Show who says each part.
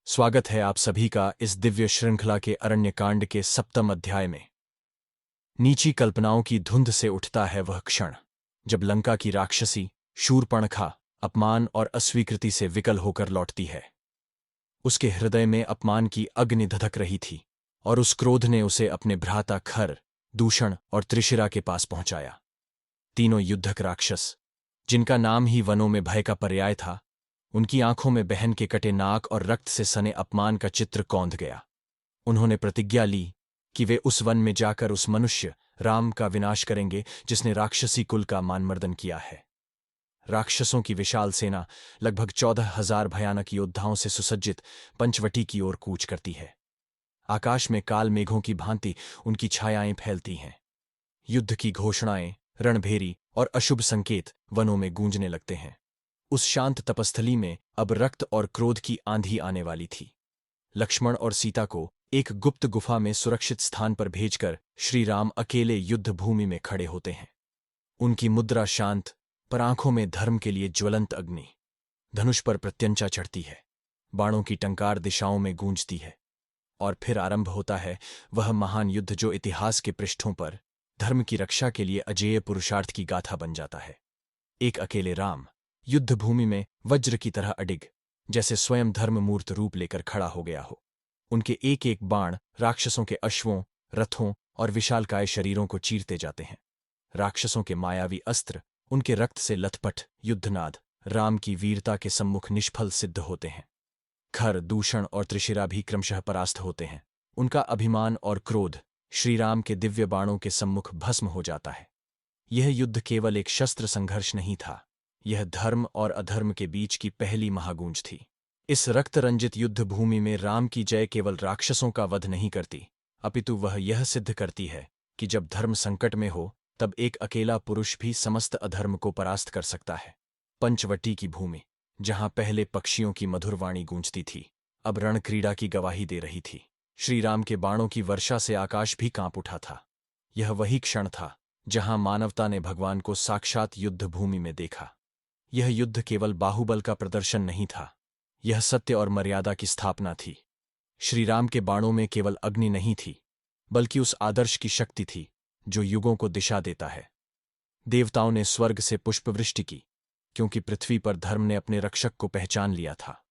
Speaker 1: स्वागत है आप सभी का इस दिव्य श्रृंखला के अरण्यकांड के 7वें अध्याय में। नीची कल्पनाओं की धुंध से उठता है वह क्षण जब लंका की राक्षसी शूर्पणखा अपमान और अस्वीकृति से विकल होकर लौटती है। उसके हृदय में अपमान की अग्नि धधक रही थी और उस क्रोध ने उसे अपने भ्राता खर, दूषण और त्रिशिरा के पास पहुंचाया। तीनों युद्धक राक्षस, जिनका नाम ही वनों में भय का पर्याय था, उनकी आंखों में बहन के कटे नाक और रक्त से सने अपमान का चित्र कौंध गया। उन्होंने प्रतिज्ञा ली कि वे उस वन में जाकर उस मनुष्य राम का विनाश करेंगे जिसने राक्षसी कुल का मानमर्दन किया है। राक्षसों की विशाल सेना लगभग 14,000 भयानक योद्धाओं से सुसज्जित पंचवटी की ओर कूच करती है। आकाश में काल मेघों की भांति उनकी छायाएं फैलती हैं। युद्ध की घोषणाएं, रणभेरी और अशुभ संकेत वनों में गूंजने लगते हैं। उस शांत तपस्थली में अब रक्त और क्रोध की आंधी आने वाली थी। लक्ष्मण और सीता को एक गुप्त गुफा में सुरक्षित स्थान पर भेजकर श्री राम अकेले युद्ध भूमि में खड़े होते हैं। उनकी मुद्रा शांत, पर आंखों में धर्म के लिए ज्वलंत अग्नि। धनुष पर प्रत्यंचा चढ़ती है, बाणों की टंकार दिशाओं में गूंजती है, और फिर आरंभ होता है वह महान युद्ध जो इतिहास के पृष्ठों पर धर्म की रक्षा के लिए अजेय पुरुषार्थ की गाथा बन जाता है। एक अकेले राम युद्ध भूमि में वज्र की तरह अडिग, जैसे स्वयं धर्ममूर्त रूप लेकर खड़ा हो गया हो। उनके एक एक बाण राक्षसों के अश्वों, रथों और विशालकाय शरीरों को चीरते जाते हैं। राक्षसों के मायावी अस्त्र, उनके रक्त से लथपथ युद्धनाद राम की वीरता के सम्मुख निष्फल सिद्ध होते हैं। खर, दूषण और त्रिशिरा भी क्रमशः परास्त होते हैं। उनका अभिमान और क्रोध श्रीराम के दिव्य बाणों के सम्मुख भस्म हो जाता है। यह युद्ध केवल एक शस्त्र संघर्ष नहीं था, यह धर्म और अधर्म के बीच की पहली महागूंज थी। इस रक्तरंजित युद्ध भूमि में राम की जय केवल राक्षसों का वध नहीं करती, अपितु वह यह सिद्ध करती है कि जब धर्म संकट में हो तब एक अकेला पुरुष भी समस्त अधर्म को परास्त कर सकता है। पंचवटी की भूमि, जहां पहले पक्षियों की मधुर वाणी गूंजती थी, अब रणक्रीड़ा की गवाही दे रही थी। श्रीराम के बाणों की वर्षा से आकाश भी कांप उठा था। यह वही क्षण था जहां मानवता ने भगवान को साक्षात युद्ध भूमि में देखा। यह युद्ध केवल बाहुबल का प्रदर्शन नहीं था, यह सत्य और मर्यादा की स्थापना थी। श्रीराम के बाणों में केवल अग्नि नहीं थी, बल्कि उस आदर्श की शक्ति थी जो युगों को दिशा देता है। देवताओं ने स्वर्ग से पुष्पवृष्टि की, क्योंकि पृथ्वी पर धर्म ने अपने रक्षक को पहचान लिया था।